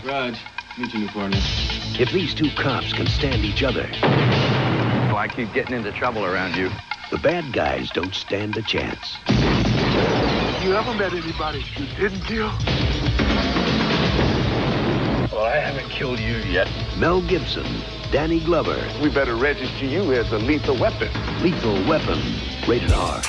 Raj, meet your new partner. If these two cops can stand each other, Oh, I keep getting into trouble around you. the bad guys don't stand a chance. You ever met anybody you didn't kill? Well, I haven't killed you yet. Mel Gibson, Danny Glover, We better register you as a lethal weapon. Lethal Weapon, rated R.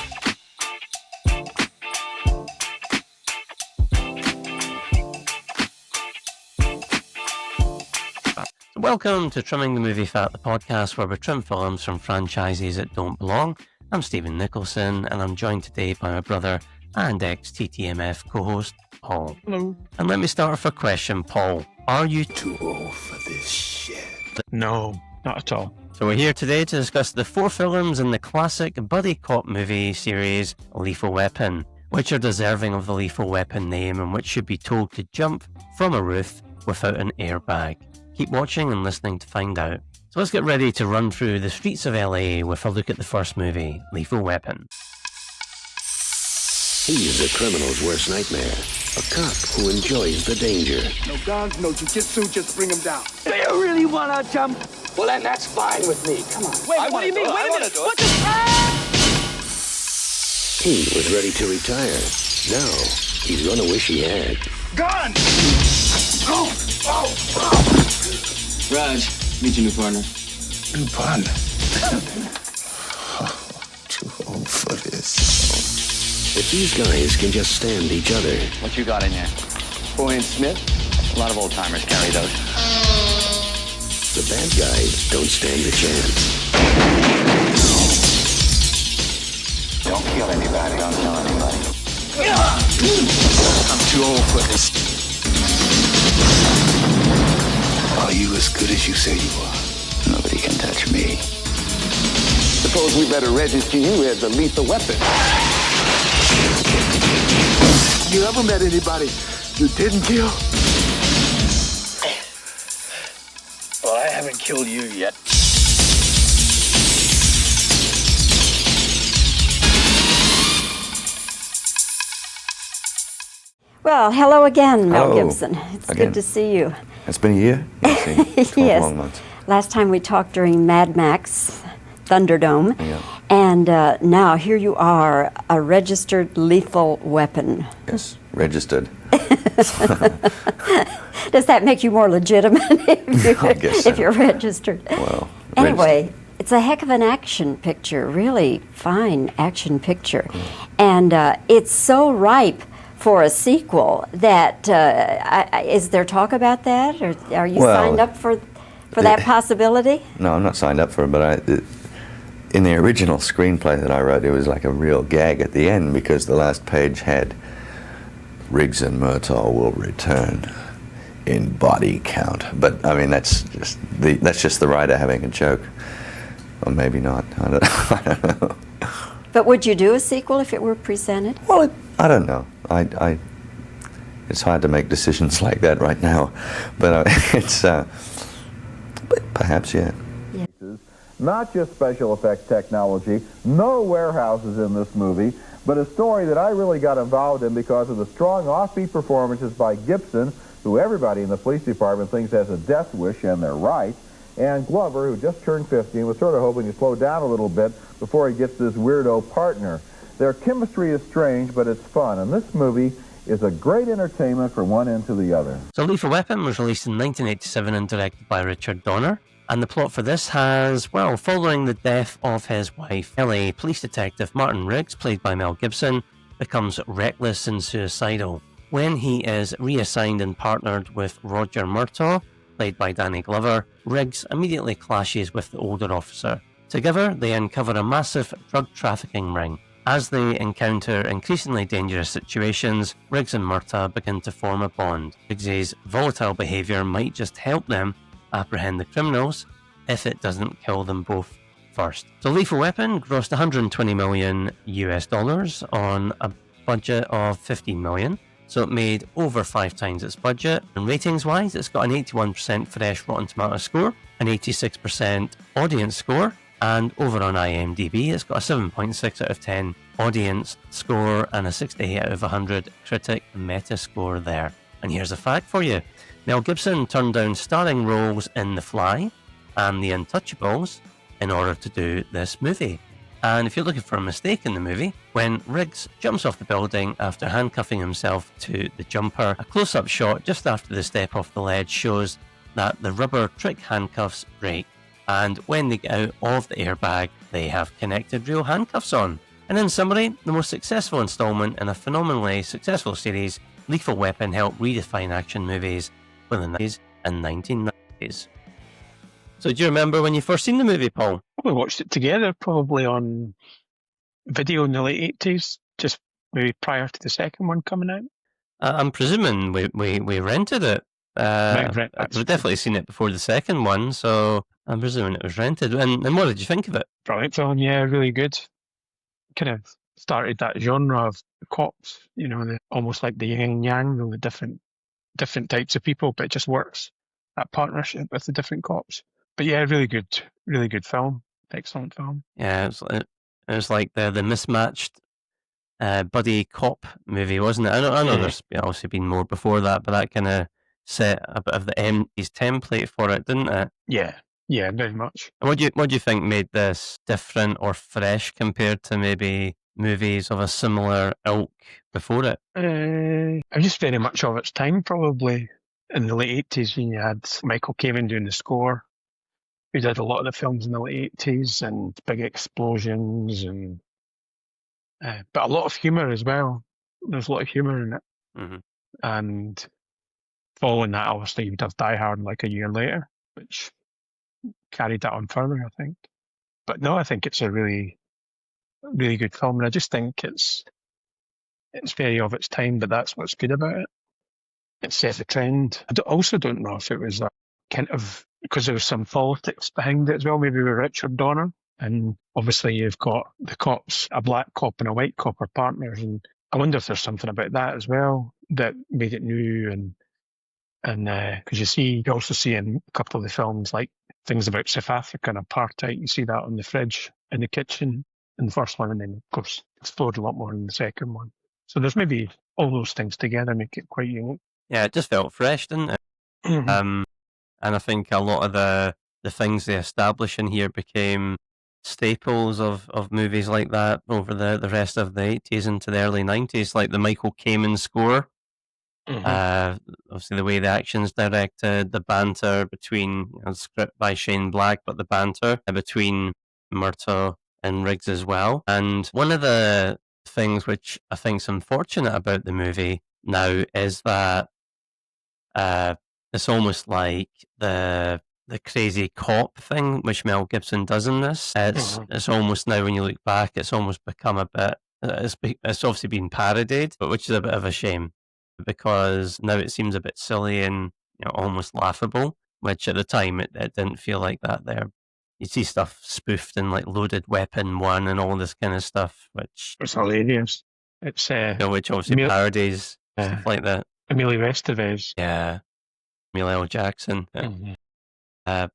Welcome to Trimming the Movie Fat, the podcast where we trim films from franchises that don't belong. I'm Stephen Nicholson, and I'm joined today by my brother and ex-TTMF co-host, Paul. Hello. And let me start with a question, Paul. Are you Too old for this shit. No, not at all. So we're here today to discuss the 4 films in the classic buddy cop movie series Lethal Weapon, which are deserving of the Lethal Weapon name and which should be told to jump from a roof without an airbag. Keep watching and listening to find out. So let's get ready to run through the streets of LA with a look at the first movie, Lethal Weapon. He's a criminal's worst nightmare. A cop who enjoys the danger. No guns, no jujitsu, just bring him down. Do you really want to jump? Well, then that's fine with me. Come on. Wait, what do you mean? Wait a minute. What the? He was ready to retire. Now, he's gonna wish he had. Gun! Raj, meet your new partner. New partner. Too old for this. If these guys can just stand each other, What you got in there? 4-inch Smith? A lot of old timers carry those. the bad guys don't stand a chance. Don't kill anybody. Don't tell anybody. I'm too old for this. Are you as good as you say you are? Nobody can touch me. Suppose we better register you as a lethal weapon. You ever met anybody you didn't kill? Well, I haven't killed you yet. Well, hello again, Mel Hello. Gibson. It's Again. good to see you. It's been a year? Yes. 12 Yes. long months. Last time we talked during Mad Max Thunderdome, Yeah. and now here you are, a registered lethal weapon. Yes, registered. Does that make you more legitimate I guess so. if you're registered? Well, Anyway, it's a heck of an action picture, really fine action picture. And it's so ripe for a sequel that, is there talk about that? Or are you Well, signed up for that possibility? No, I'm not signed up for it, but in the original screenplay that I wrote, it was like a real gag at the end because the last page had Riggs and Murtaugh will return in body count. But I mean, that's just the writer having a joke, or maybe not. I don't know. But would you do a sequel if it were presented? Well, I don't know. It's hard to make decisions like that right now, but but perhaps, yeah. Not just special effects technology, no warehouses in this movie, but a story that I really got involved in because of the strong offbeat performances by Gibson, who everybody in the police department thinks has a death wish, and they're right, and Glover, who just turned 50 and was sort of hoping to slow down a little bit before he gets this weirdo partner. Their chemistry is strange, but it's fun, and this movie is a great entertainment from one end to the other. So Lethal Weapon was released in 1987 and directed by Richard Donner. And the plot for this has, well, following the death of his wife, LA police detective Martin Riggs, played by Mel Gibson, becomes reckless and suicidal. When he is reassigned and partnered with Roger Murtaugh, played by Danny Glover, Riggs immediately clashes with the older officer. Together, they uncover a massive drug trafficking ring. As they encounter increasingly dangerous situations, Riggs and Murtaugh begin to form a bond. Riggs' volatile behaviour might just help them apprehend the criminals if it doesn't kill them both first. So Lethal Weapon grossed $120 million US on a budget of $15 million. So it made over 5 times its budget. And ratings-wise, it's got an 81% fresh Rotten Tomatoes score, an 86% audience score, and over on IMDb, it's got a 7.6 out of 10 audience score and a 68 out of 100 critic Metascore there. And here's a fact for you. Mel Gibson turned down starring roles in The Fly and The Untouchables in order to do this movie. And if you're looking for a mistake in the movie, when Riggs jumps off the building after handcuffing himself to the jumper, a close-up shot just after the step off the ledge shows that the rubber trick handcuffs break, and when they get out of the airbag, they have connected real handcuffs on. And in summary, the most successful installment in a phenomenally successful series, Lethal Weapon helped redefine action movies for the 90s and 1990s. So do you remember when you first seen the movie, Paul? We watched it together, probably on video in the late 80s, just maybe prior to the second one coming out. I'm presuming we rented it. I've definitely seen it before the second one, so I'm presuming it was rented. And what did you think of it? Brilliant film, yeah, really good. Kind of started that genre of cops, you know, almost like the yin and yang, the different types of people, but it just works, that partnership with the different cops. But yeah, really good film. Excellent film. Yeah, it was like the mismatched buddy cop movie, wasn't it? I know there's obviously been more before that, but that kind of set a bit of the 80s template for it, didn't it? Yeah, very much. And what do you think made this different or fresh compared to maybe movies of a similar ilk before it? Just very much of its time, probably. In the late 80s, when you had Michael Caven doing the score, who did a lot of the films in the late 80s, and big explosions, and but a lot of humour as well. There's a lot of humour in it. Mm-hmm. And following that, obviously, you'd have Die Hard like a year later, which carried that on further, I think. But no, I think it's a really, really good film, and I just think it's very of its time, but that's what's good about it. It set the trend. I also don't know if it was a kind of, because there was some politics behind it as well, maybe with Richard Donner, and obviously you've got the cops, a black cop and a white cop are partners, and I wonder if there's something about that as well that made it new, and because you also see in a couple of the films, like things about South Africa and apartheid, you see that on the fridge in the kitchen in the first one, and then of course explored a lot more in the second one. So there's maybe all those things together make it quite unique. Yeah, it just felt fresh, didn't it? Mm-hmm. And I think a lot of the things they establish in here became staples of movies like that over the rest of the 80s into the early 90s, like the Michael Kamen score. Mm-hmm. Obviously, the way the action's directed, the banter between, script by Shane Black, but the banter between Murtaugh and Riggs as well. And one of the things which I think's unfortunate about the movie now is that it's almost like the crazy cop thing which Mel Gibson does in this. It's almost now, when you look back, it's almost become a bit. It's obviously been parodied, but which is a bit of a shame, because now it seems a bit silly and almost laughable. Which at the time it didn't feel like that. There, you see stuff spoofed in like Loaded Weapon 1 and all this kind of stuff, which it's hilarious. It's which obviously parodies stuff like that. Emilio Estevez. Yeah. Samuel L. Jackson. Mm-hmm.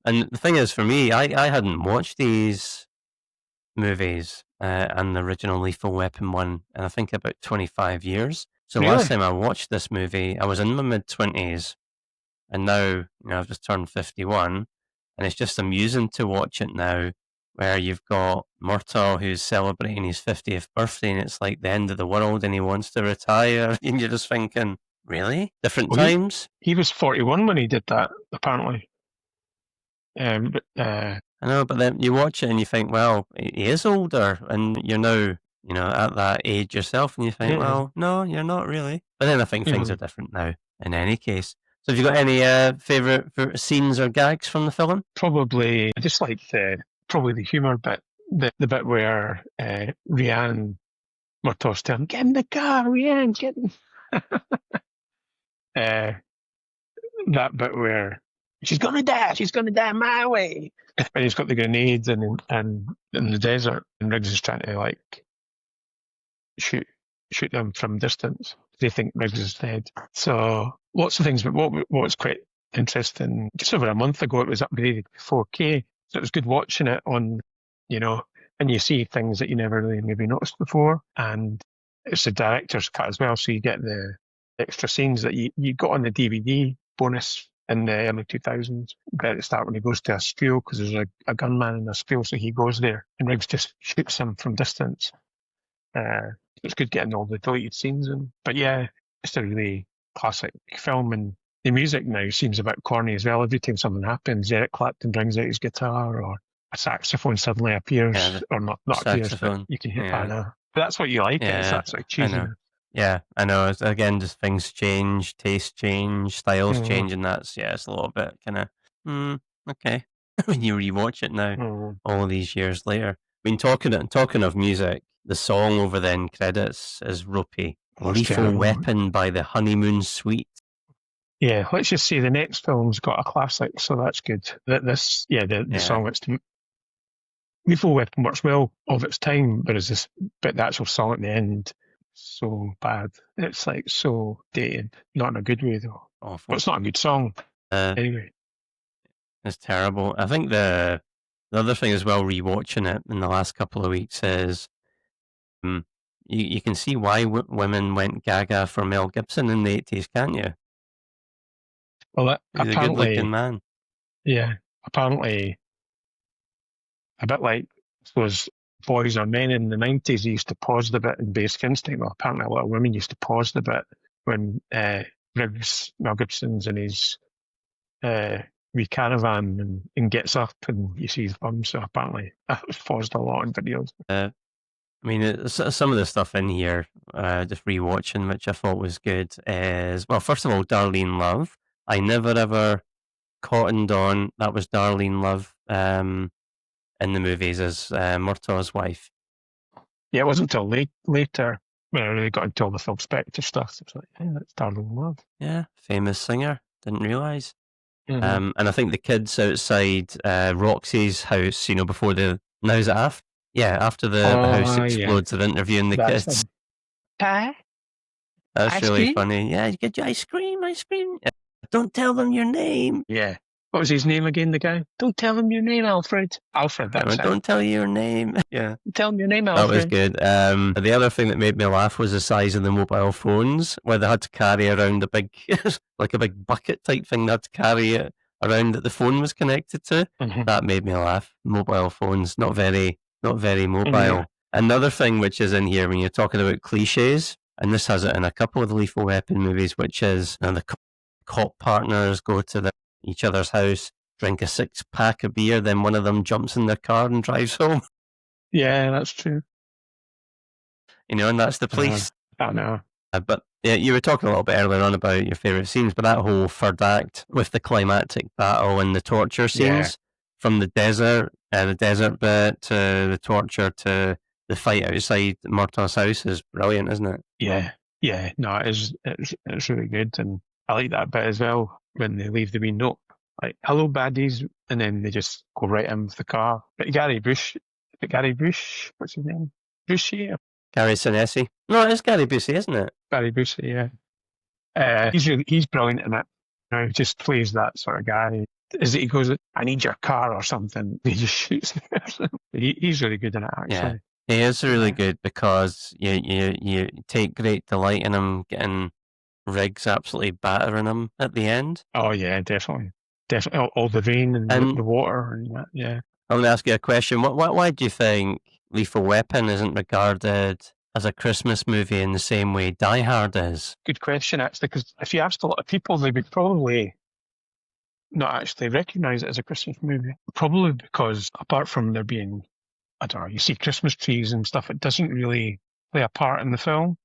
And the thing is, for me, I hadn't watched these movies and the original Lethal Weapon one in I think about 25 years. So Really? last time I watched this movie, I was in my mid-20s, and now I've just turned 51, and it's just amusing to watch it now, where you've got Murtaugh who's celebrating his 50th birthday, and it's like the end of the world, and he wants to retire, and you're just thinking, really? Different times? He was 41 when he did that, apparently. I know, but then you watch it and you think, well, he is older, and you're now, at that age yourself, and you think, well, no, you're not really. But then I think things are different now, in any case. So have you got any favourite scenes or gags from the film? Probably, I just like probably the humour bit, the bit where Rianne Murtaugh's telling him, get in the car, Rianne, get in. That bit where she's gonna die my way. And he's got the grenades and in the desert, and Riggs is trying to like shoot them from distance. They think Riggs is dead. So lots of things, but what was quite interesting, just over a month ago it was upgraded to 4K. So it was good watching it on, and you see things that you never really maybe noticed before. And it's the director's cut as well, so you get the extra scenes that you got on the DVD bonus in the early 2000s. But at the start when he goes to a school, because there's a gunman in a school, so he goes there and Riggs just shoots him from distance. It's good getting all the deleted scenes in. But yeah, it's a really classic film, and the music now seems a bit corny as well. Every time something happens, Eric Clapton brings out his guitar, or a saxophone suddenly appears, or not appears, but you can hear it now. But that's what you like. It's that sort of cheesy. Yeah, I know. It's, again, just things change, tastes change, styles change, and it's a little bit kind of, okay. When you rewatch it now, all these years later. I mean, talking of music, the song over the end credits is ropey. Lethal Weapon by the Honeymoon Suite. Yeah, let's just say the next film's got a classic, so that's good. The song that's Lethal Weapon works well of its time, but the actual song at the end, so bad. It's like so dated, not in a good way though. Awful. But it's not a good song anyway. It's terrible. I think the other thing as well, rewatching it in the last couple of weeks, is you can see why women went gaga for Mel Gibson in the 80s, can't you? Well, he's a good-looking man. Yeah, apparently, a bit like, I suppose, boys or men in the 90s, they used to pause the bit in Basic Instinct. Well, apparently a lot of women used to pause the bit when Riggs, Mel Gibson's in his wee caravan and gets up and you see his bum, so apparently that was paused a lot in videos. I mean, some of the stuff in here, just rewatching, which I thought was good, is, well, first of all, Darlene Love. I never ever cottoned on that was Darlene Love in the movies as Murtaugh's wife. Yeah, it wasn't until later when I really got into all the Phil Spector stuff. It's like, yeah, that's Darlene Love. Yeah, famous singer. Didn't realise. And I think the kids outside Roxy's house, before now is it after? Yeah, after the house explodes, they're interviewing the kids. That's That's really funny. Yeah, you get your ice cream. Don't tell them your name. Yeah. What was his name again, the guy? Don't tell them your name, Alfred. Alfred, that's it. Don't tell you your name. Yeah. Tell them your name, Alfred. That was good. The other thing that made me laugh was the size of the mobile phones, where they had to carry around a big, like a big bucket type thing. They had to carry it around that the phone was connected to. That made me laugh. Mobile phones, not very mobile. Another thing which is in here when you're talking about cliches, and this has it in a couple of the Lethal Weapon movies, which is the cop partners go to each other's house, drink a 6-pack of beer, then one of them jumps in their car and drives home. Yeah, that's true. And that's the police. I know. But yeah, you were talking a little bit earlier on about your favourite scenes, but that whole third act with the climactic battle and the torture scenes from the desert bit to the torture to the fight outside Murtaugh's house is brilliant, isn't it? Yeah. No, it's really good, and I like that bit as well when they leave the wee note, like "Hello, baddies," and then they just go right in with the car. But Gary Bush, what's his name? Bushy? Gary Sinise? No, it's Gary Busey, isn't it? Gary Busey, yeah. He's brilliant in it. He just plays that sort of guy. Is it he goes, "I need your car" or something? He just shoots the person. He's really good in it, actually. Yeah. He is really good because you take great delight in him getting Riggs absolutely battering him at the end. Oh yeah, definitely. All the rain and the water and that. Yeah. I'm going to ask you a question. Why do you think Lethal Weapon isn't regarded as a Christmas movie in the same way Die Hard is? Good question, actually, because if you asked a lot of people, they would probably not actually recognise it as a Christmas movie. Probably because apart from there being, I don't know, you see Christmas trees and stuff, it doesn't really play a part in the film.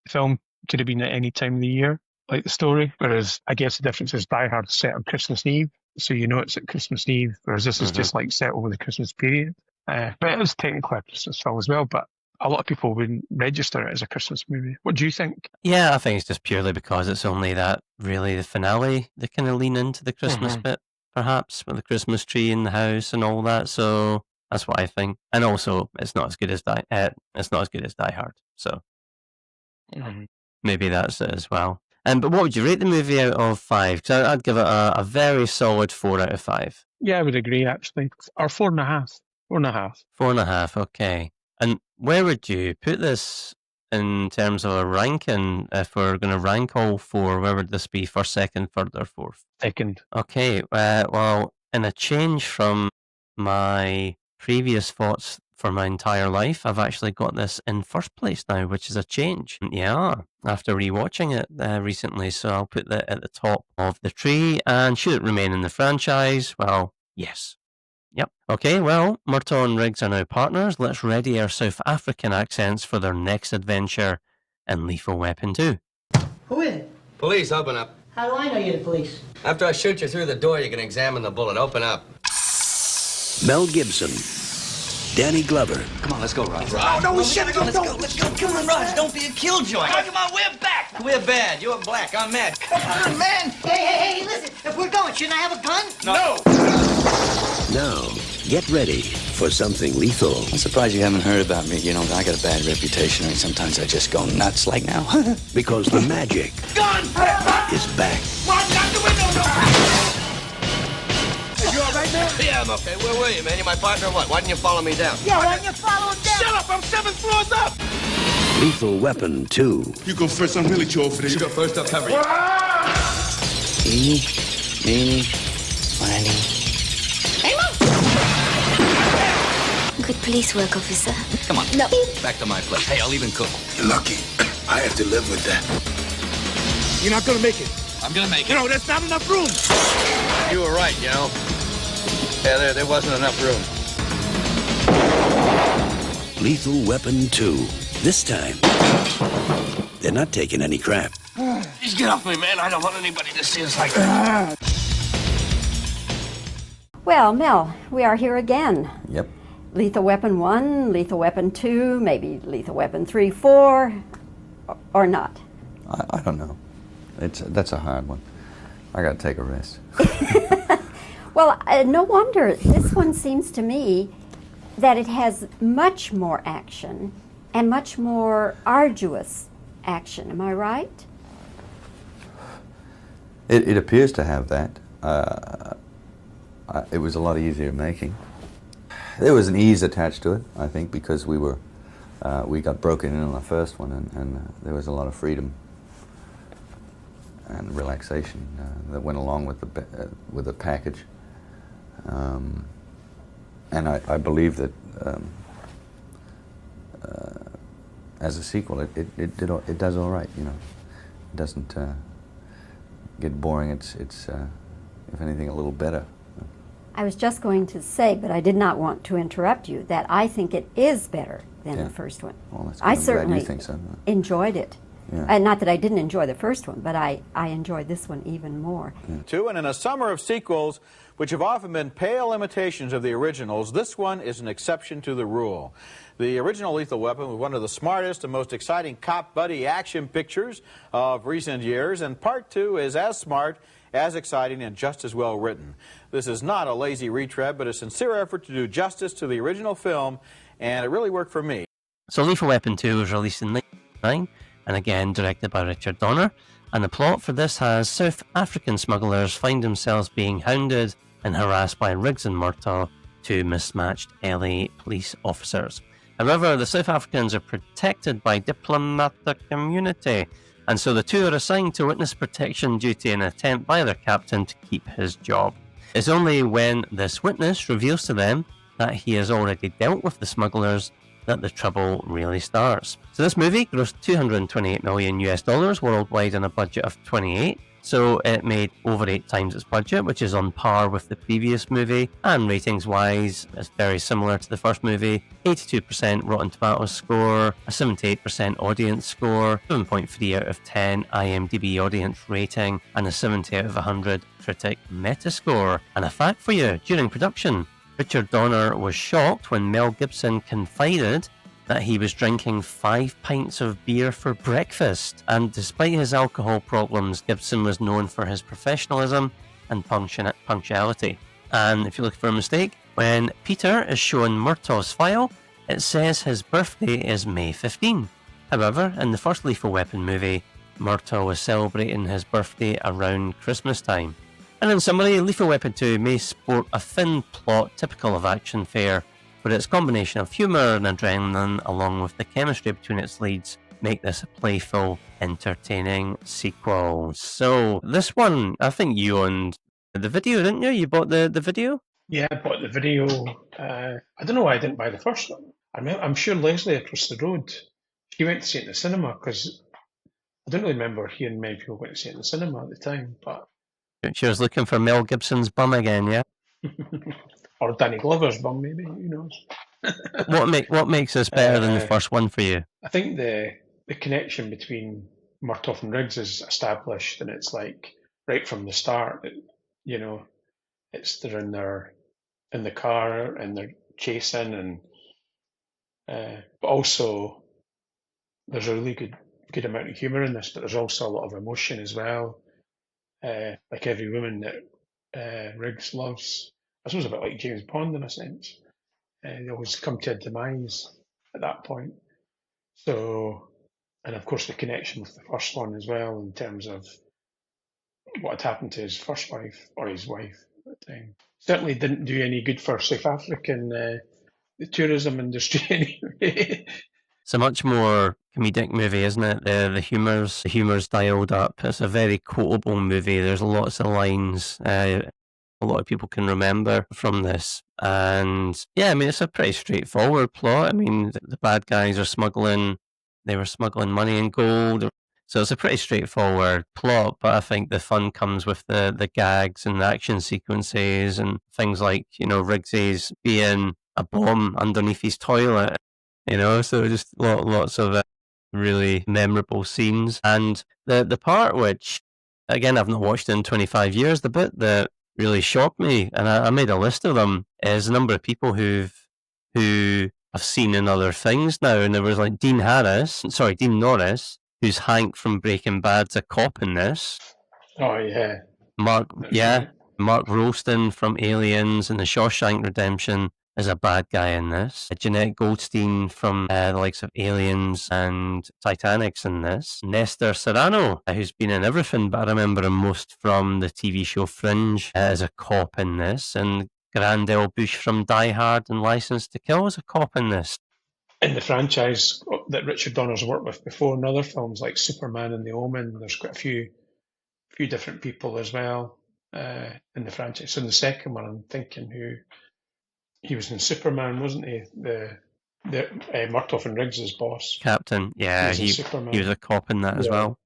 The film could have been at any time of the year, like the story. Whereas I guess the difference is Die Hard is set on Christmas Eve, so it's at Christmas Eve, whereas this is just like set over the Christmas period. But it is technically a Christmas film as well, but a lot of people wouldn't register it as a Christmas movie. What do you think? Yeah, I think it's just purely because it's only that, really, the finale, they kind of lean into the Christmas bit, perhaps, with the Christmas tree in the house and all that, so that's what I think. And also, it's not as good as Die Hard, so maybe that's it as well. But what would you rate the movie out of 5? Because I'd give it a very solid 4 out of 5. Yeah, I would agree, actually. Or 4.5. 4.5. 4.5, okay. And where would you put this in terms of a ranking? If we're going to rank all four, where would this be? First, second, third, or fourth? Second. Okay, well, in a change from my previous thoughts for my entire life, I've actually got this in first place now, which is a change. Yeah, after rewatching it recently, so I'll put that at the top of the tree. And should it remain in the franchise? Well, yes. Yep. Okay, well, Murtaugh and Riggs are now partners. Let's ready our South African accents for their next adventure in Lethal Weapon 2. Who is it? Police, open up. How do I know you're the police? After I shoot you through the door, you can examine the bullet. Open up. Mel Gibson, Danny Glover, Come on, let's go, Raj. Oh, no, we should go. Let's go. Come on, Raj. Don't be a killjoy. Come on, we're back. We're bad. You're black. I'm mad. Come on, man. Hey, listen. If we're going, shouldn't I have a gun? No. now get ready for something lethal. I'm surprised you haven't heard about me. You know, I got a bad reputation. I mean, sometimes I just go nuts like now. Because the magic Gun. is back. Run out the window. No. You all right, man? Yeah, I'm okay. Where were you, man? You my partner or what? Why didn't you follow me down? Yeah, why don't you follow him down? Shut up. I'm 7 floors up. Lethal Weapon 2. You go first. I'm really too old for this. You go first. I'll cover you. Eeny, meeny, miny. Good police work, officer. Come on. No. Back to my place. Hey, I'll even cook. You're lucky. I have to live with that. You're not gonna make it. I'm gonna make it. You know, there's not enough room. You were right, you know. Yeah, there wasn't enough room. Lethal Weapon 2. This time, they're not taking any crap. Just get off me, man. I don't want anybody to see us like that. Well, Mel, we are here again. Yep. Lethal Weapon 1, Lethal Weapon 2, maybe Lethal Weapon 3, 4, or not. I don't know. That's a hard one. I got to take a rest. Well, no wonder. This one seems to me that it has much more action and much more arduous action. Am I right? It appears to have that. It was a lot easier making. There was an ease attached to it, I think, because we got broken in on the first one, and there was a lot of freedom and relaxation that went along with the package. And I believe that as a sequel, it does all right. You know, it doesn't get boring. It's if anything, a little better. I was just going to say, but I did not want to interrupt you, that I think it is better than the first one. Well, that's good. I I'm glad certainly you think so. enjoyed it. Yeah. Not that I didn't enjoy the first one, but I enjoyed this one even more. Two, and in a summer of sequels, which have often been pale imitations of the originals, this one is an exception to the rule. The original Lethal Weapon was one of the smartest and most exciting cop buddy action pictures of recent years, and Part 2 is as smart, as exciting, and just as well written. This is not a lazy retread, but a sincere effort to do justice to the original film, and it really worked for me. So Lethal Weapon 2 was released in 1999, and again directed by Richard Donner, and the plot for this has South African smugglers find themselves being hounded and harassed by Riggs and Murtaugh, two mismatched LA police officers. However, the South Africans are protected by diplomatic immunity, and so the two are assigned to witness protection duty in an attempt by their captain to keep his job. It's only when this witness reveals to them that he has already dealt with the smugglers that the trouble really starts. So this movie grossed $228 million worldwide on a budget of 28. So it made over 8 times its budget, which is on par with the previous movie, and ratings-wise, it's very similar to the first movie. 82% Rotten Tomatoes score, a 78% audience score, 7.3 out of 10 IMDb audience rating, and a 70 out of 100 critic Metascore. And a fact for you, during production, Richard Donner was shocked when Mel Gibson confided that he was drinking 5 pints of beer for breakfast, and despite his alcohol problems, Gibson was known for his professionalism and punctuality. And if you look for a mistake, when Peter is shown Murtaugh's file, it says his birthday is May 15. However, in the first Lethal Weapon movie, Murtaugh was celebrating his birthday around Christmas time. And in summary, Lethal Weapon 2 may sport a thin plot typical of action fare, but its combination of humour and adrenaline, along with the chemistry between its leads, make this a playful, entertaining sequel. So this one, I think you owned the video, didn't you? You bought the video? Yeah, I bought the video. I don't know why I didn't buy the first one. I'm sure Leslie across the road, she went to see it in the cinema, because I don't really remember hearing many people going to see it in the cinema at the time. But She was looking for Mel Gibson's bum again, yeah? or Danny Glover's bum, maybe, who knows. What makes this better than the first one for you? I think the connection between Murtaugh and Riggs is established, and it's like right from the start. You know, they're in the car and they're chasing, and but also there's a really good amount of humour in this, but there's also a lot of emotion as well. Like every woman that Riggs loves, I suppose a bit like James Bond in a sense. They always come to a demise at that point. So, and of course the connection with the first one as well, in terms of what had happened to his first wife, or his wife at the time. Certainly didn't do any good for South African the tourism industry anyway. It's a much more comedic movie, isn't it? The humor's dialed up. It's a very quotable movie. There's lots of lines a lot of people can remember from this. And yeah, I mean, it's a pretty straightforward plot. I mean, the bad guys are they were smuggling money and gold. So it's a pretty straightforward plot, but I think the fun comes with the gags and the action sequences and things like, Riggsy's being a bomb underneath his toilet, so just lots of really memorable scenes. And the part which, again, I've not watched in 25 years, the bit that really shocked me, and I made a list of them, is the number of people who I've seen in other things now. And there was like Dean Norris, who's Hank from Breaking Bad's a cop in this. Oh, yeah. Mark Rolston from Aliens and The Shawshank Redemption is a bad guy in this. Jeanette Goldstein from the likes of Aliens and Titanic's in this. Nestor Serrano, who's been in everything, but I remember him most from the TV show Fringe, as a cop in this. And Grandel Bush from Die Hard and License to Kill is a cop in this. In the franchise that Richard Donner's worked with before in other films like Superman and The Omen, there's quite a few different people as well in the franchise. So in the second one, I'm thinking who he was in Superman, wasn't he? The Murtaugh and Riggs' boss. Captain, yeah, he was a cop in that as well.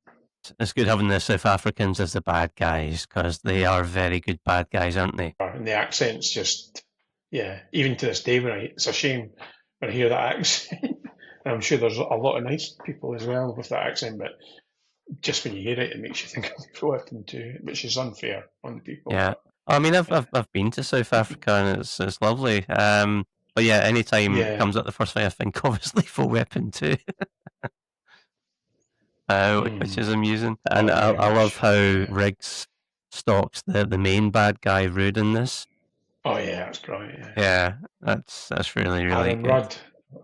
It's good having the South Africans as the bad guys, because they are very good bad guys, aren't they? And the accent's just, even to this day, it's a shame when I hear that accent. And I'm sure there's a lot of nice people as well with that accent, but just when you hear it, it makes you think of Weapon 2, which is unfair on the people. Yeah. I mean, I've been to South Africa and it's lovely. But yeah, anytime it comes up, the first thing I think of is Lethal Weapon 2. Which is amusing. And I love how Riggs stalks the main bad guy, Rude, in this. Oh yeah, that's brilliant. Yeah, that's really, really Aaron good. Rudd.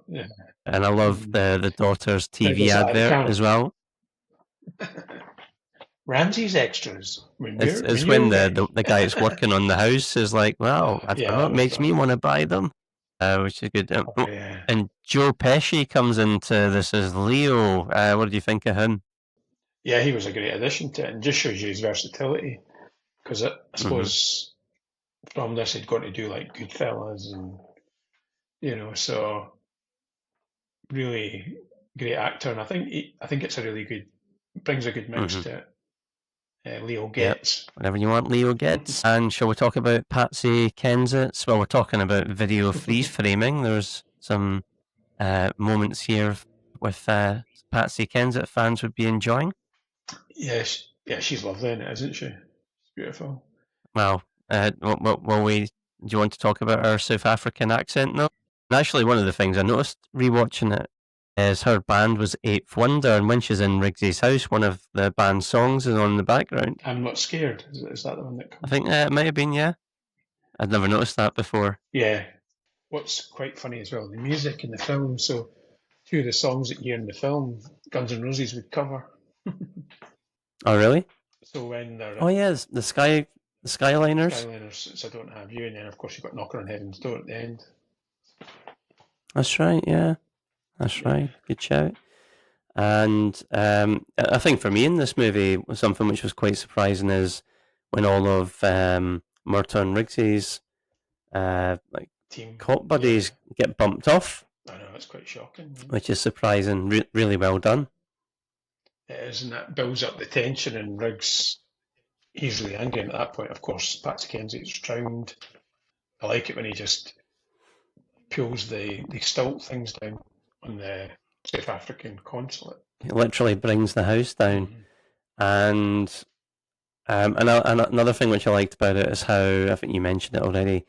Yeah. And I love the daughter's TV advert as well. Ramsey's Extras. It's when the guy that's working on the house is like, well, I don't know, it makes me want to buy them, which is good. And Joe Pesci comes into this as Leo. What did you think of him? Yeah, he was a great addition to it, and just shows you his versatility. Because I suppose from this he'd gone to do like Goodfellas, and so really great actor. And I think it's a really good, brings a good mix to it. Leo Getz. Yep. Whatever you want, Leo Getz. And shall we talk about Patsy Kensit? Well, we're talking about video freeze framing. There's some moments here with Patsy Kensit fans would be enjoying. Yes, she's lovely in it, isn't she? It's beautiful. Well, do you want to talk about her South African accent now? And actually, one of the things I noticed rewatching it is her band was Eighth Wonder, and when she's in Riggsy's house, one of the band's songs is on the background. I'm Not Scared. Is that the one that comes? I think it might have been, yeah. I'd never noticed that before. Yeah. What's quite funny as well, the music in the film. So, two of the songs that you hear in the film, Guns N' Roses would cover. Oh, really? So when they're the Skyliners. Skyliners, So Don't Have You, and then of course you've got Knocker on Heaven's Door at the end. That's right, yeah. That's right. Good shout. And I think for me in this movie, something which was quite surprising is when all of Murtaugh and Riggs's Team cop buddies get bumped off. I know, it's quite shocking. Which is surprising, really well done. It is, and that builds up the tension, and Riggs easily angry. And at that point, of course, Patsy Kenzie's drowned. I like it when he just pulls the stilt things down on the South African consulate. It literally brings the house down. And another thing which I liked about it is how, I think you mentioned it already,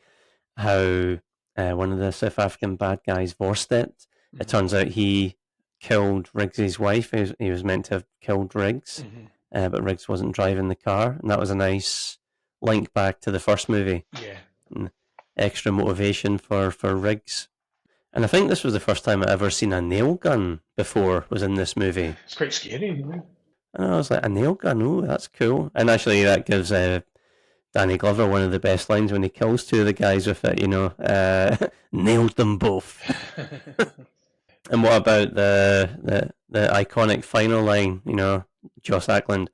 how one of the South African bad guys, Vorstedt, it turns out he killed Riggs's wife. He was meant to have killed Riggs, but Riggs wasn't driving the car. And that was a nice link back to the first movie. Yeah. And extra motivation for Riggs. And I think this was the first time I'd ever seen a nail gun before was in this movie. It's quite scary, you know? And I was like, a nail gun? Oh, that's cool. And actually that gives Danny Glover one of the best lines when he kills two of the guys with it, you know. Nailed them both. And what about the iconic final line, you know, Joss Ackland,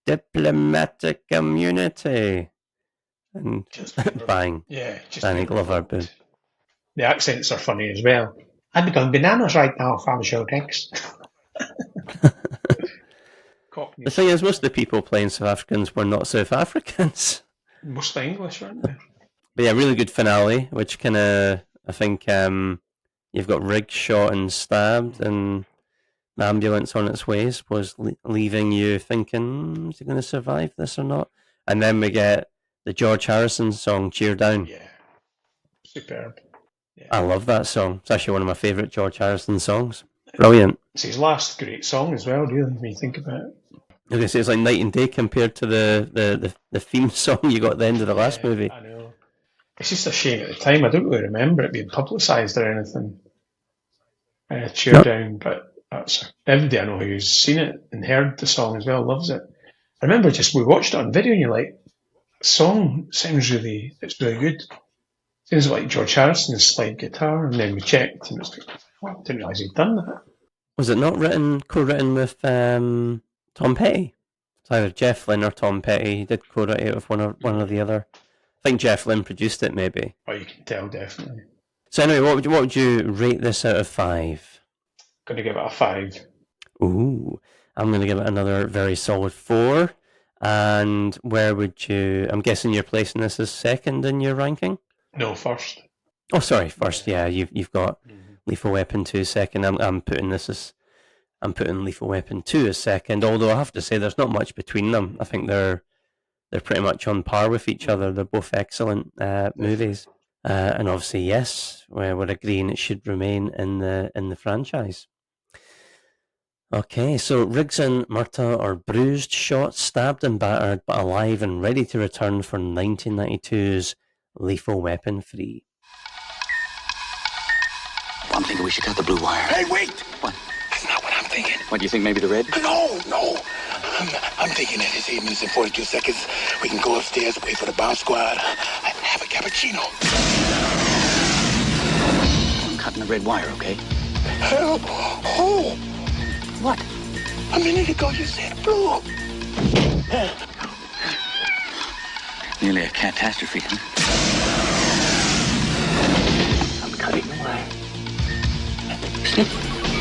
diplomatic immunity. And bang. Yeah, Danny Glover, boom. The accents are funny as well. I'd be going bananas right now if I was your ex. The thing is, most of the people playing South Africans were not South Africans. Mostly English, weren't they? But yeah, really good finale, which kind of, I think, you've got Riggs shot and stabbed, and the ambulance on its way was leaving you thinking, is he going to survive this or not? And then we get the George Harrison song, Cheer Down. Yeah, superb. Yeah. I love that song. It's actually one of my favourite George Harrison songs. Brilliant. It's his last great song as well, really, when you think about it. I was say it's like night and day compared to the theme song you got at the end of the last movie. I know. It's just a shame at the time. I don't really remember it being publicised or anything. Cheer Down, but that's everybody I know who's seen it and heard the song as well loves it. I remember we watched it on video and you're like, the song sounds it's really good. Sounds like George Harrison's slide guitar, and then we checked and it's like, I didn't realise he'd done that. Was it not co-written with Tom Petty? It's either Jeff Lynne or Tom Petty. He did co-write it with one or the other. I think Jeff Lynne produced it, maybe. Oh, you can tell, definitely. So anyway, what would you rate this out of 5? Going to give it a 5. Ooh, I'm going to give it another very solid 4. And where would you... I'm guessing you're placing this as second in your ranking? No, first. Oh, sorry, first. Yeah, you've got Lethal Weapon 2 second. I'm putting Lethal Weapon 2 as second. Although I have to say, there's not much between them. I think they're pretty much on par with each other. They're both excellent movies. And obviously, yes, we're agreeing it should remain in the franchise. Okay, so Riggs and Murtaugh are bruised, shot, stabbed and battered, but alive and ready to return for 1992's Lethal Weapon 3. I'm thinking we should cut the blue wire. Hey, wait! What? That's not what I'm thinking. What, do you think maybe the red? No. I'm thinking that it's 8 minutes and 42 seconds. We can go upstairs, wait for the bomb squad, have a cappuccino. I'm cutting the red wire, okay? Help! Oh! What? A minute ago you said blue. Nearly a catastrophe, huh? I'm cutting the wire.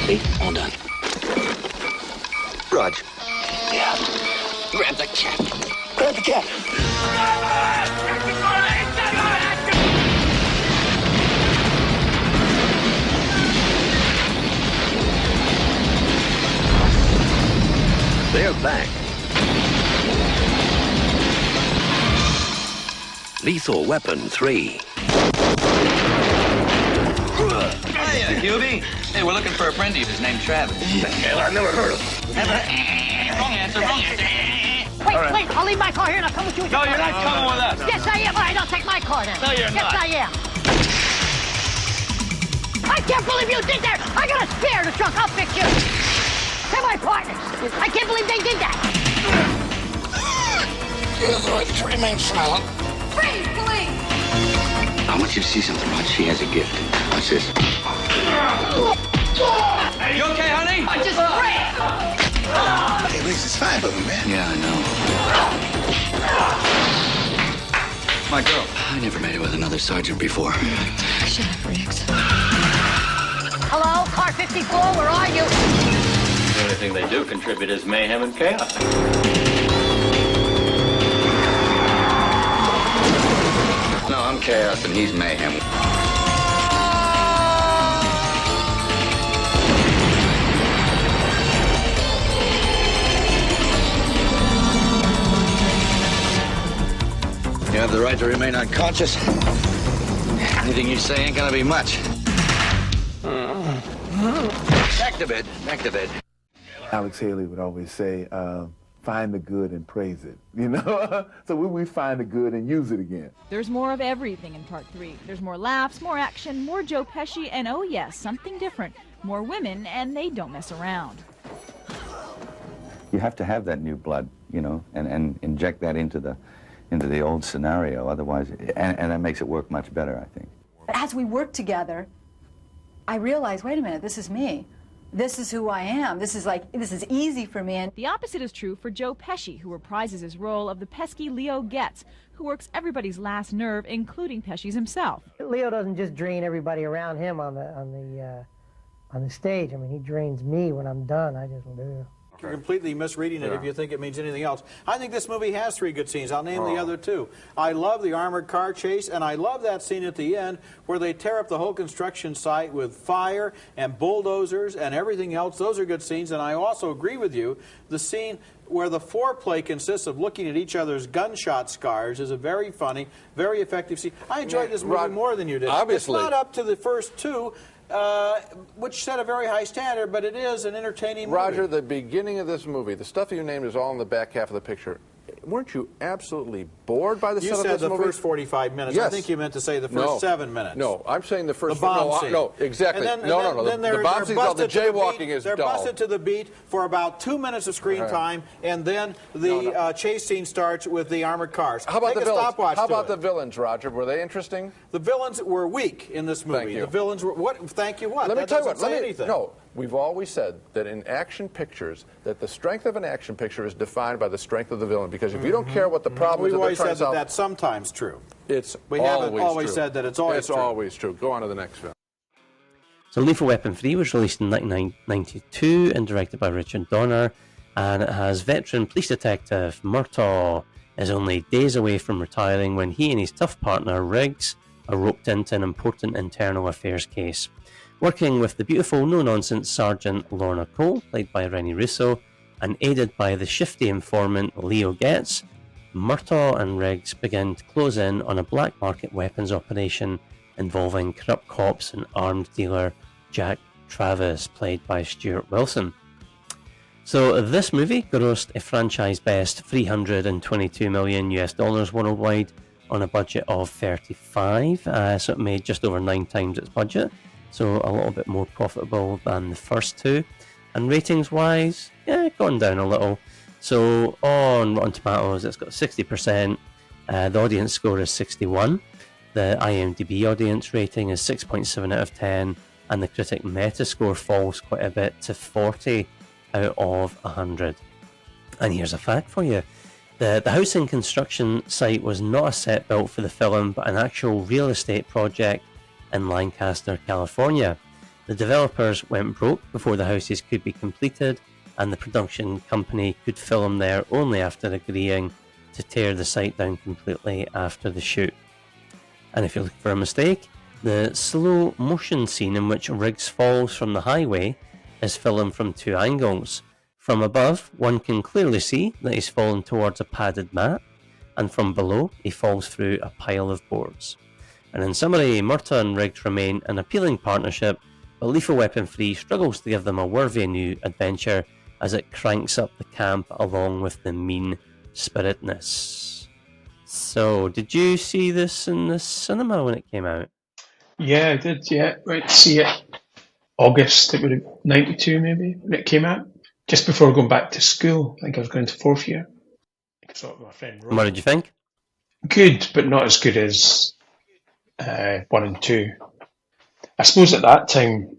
See? All done. Raj. Yeah. Grab the cat. Grab the cat. They're back. Lethal Weapon 3. Hiya, Hubie. Hey, we're looking for a friend of yours named Travis. Hell, I've never heard of him. Never? Wrong answer. Wait, I'll leave my car here and I'll come with you. No, you're not coming with us. Yes, I am. All right, I'll take my car then. No, you're yes, not. Yes, I am. I can't believe you did that. I got a spare in the trunk. I'll fix you. They're my partners. I can't believe they did that. Yes, all right, remain silent. Freeze, police! I want you to see something, Rod. She has a gift. What's this? You okay, honey? I just ran! Hey, Riggs, it's 5 of them, man. Yeah, I know. My girl. I never made it with another sergeant before. Shut up, Riggs. Hello, car 54, where are you? The only thing they do contribute is mayhem and chaos. No, I'm chaos and he's mayhem. You have the right to remain unconscious. Anything you say ain't gonna be much. Back to bed. Back to bed. Alex Haley would always say, find the good and praise it, you know? So we find the good and use it again. There's more of everything in part 3. There's more laughs, more action, more Joe Pesci, and oh yes, something different. More women, and they don't mess around. You have to have that new blood, you know, and inject that into the old scenario. Otherwise, and that makes it work much better, I think. But as we work together, I realized, wait a minute, this is me. This is who I am. This is easy for me. And the opposite is true for Joe Pesci, who reprises his role of the pesky Leo Getz, who works everybody's last nerve, including Pesci's himself. Leo doesn't just drain everybody around him on the stage. I mean, he drains me when I'm done. I just do. You're completely misreading it if you think it means anything else. I think this movie has 3 good scenes. I'll name the other 2. I love the armored car chase, and I love that scene at the end where they tear up the whole construction site with fire and bulldozers and everything else. Those are good scenes, and I also agree with you. The scene where the foreplay consists of looking at each other's gunshot scars is a very funny, very effective scene. I enjoyed this movie more than you did. Obviously. It's not up to the first 2. Which set a very high standard, but it is an entertaining movie. Roger, the beginning of this movie, the stuff you named is all in the back half of the picture. Weren't you absolutely bored by the set of this movie? You said the first 45 minutes. Yes. I think you meant to say the first 7 minutes. No, I'm saying the first... The bomb scene. No, exactly. And then, no. The bomb scene, the jaywalking is dull. They're busted to the beat for about 2 minutes of screen time, and then the chase scene starts with the armored cars. How about Take the a villains? stopwatch How about to the villains, Roger? Were they interesting? The villains were weak in this movie. Thank you. The villains were... What? Thank you what? Let me That tell you doesn't what. say anything. No, we've always said that in action pictures, that the strength of an action picture is defined by the strength of the villain. Because if you don't care what the problem is that they're trying to solve... That's sometimes true. We haven't always said that it's always true. It's always true. Go on to the next film. So Lethal Weapon 3 was released in 1992 and directed by Richard Donner, and it has veteran police detective Murtaugh is only days away from retiring when he and his tough partner Riggs are roped into an important internal affairs case. Working with the beautiful, no-nonsense Sergeant Lorna Cole, played by Rennie Russo, and aided by the shifty informant Leo Getz, Murtaugh and Riggs begin to close in on a black market weapons operation involving corrupt cops and arms dealer Jack Travis, played by Stuart Wilson. So this movie grossed a franchise best $322 million worldwide on a budget of 35, so it made just over 9 times its budget, so a little bit more profitable than the first 2. And ratings wise, gone down a little. So on Rotten Tomatoes, it's got 60%. The audience score is 61. The IMDb audience rating is 6.7 out of 10, and the critic Metascore falls quite a bit to 40 out of 100. And here's a fact for you. The housing construction site was not a set built for the film, but an actual real estate project in Lancaster, California. The developers went broke before the houses could be completed, and the production company could film there only after agreeing to tear the site down completely after the shoot. And if you're looking for a mistake, the slow motion scene in which Riggs falls from the highway is filmed from 2 angles. From above, one can clearly see that he's fallen towards a padded mat, and from below, he falls through a pile of boards. And in summary, Murtaugh and Riggs remain an appealing partnership, but Lethal Weapon 3 struggles to give them a worthy new adventure as it cranks up the camp along with the mean-spiritedness. So, did you see this in the cinema when it came out? Yeah, I did, yeah. Went to see it August, it would have 92 maybe, when it came out. Just before going back to school. I think I was going to 4th year. I saw it with my friend Rob. What did you think? Good, but not as good as 1 and 2. I suppose at that time,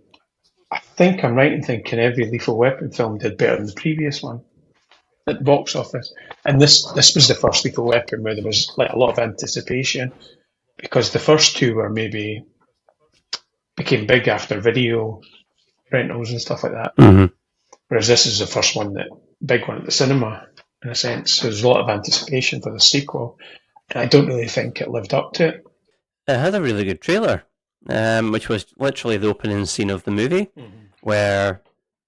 I think I'm right in thinking every Lethal Weapon film did better than the previous one at the box office. And this was the first Lethal Weapon where there was like a lot of anticipation, because the first two were maybe became big after video rentals and stuff like that. Mm-hmm. Whereas this is the first one, that big one at the cinema, in a sense. So there's a lot of anticipation for the sequel. And I don't really think it lived up to it. It had a really good trailer, which was literally the opening scene of the movie, where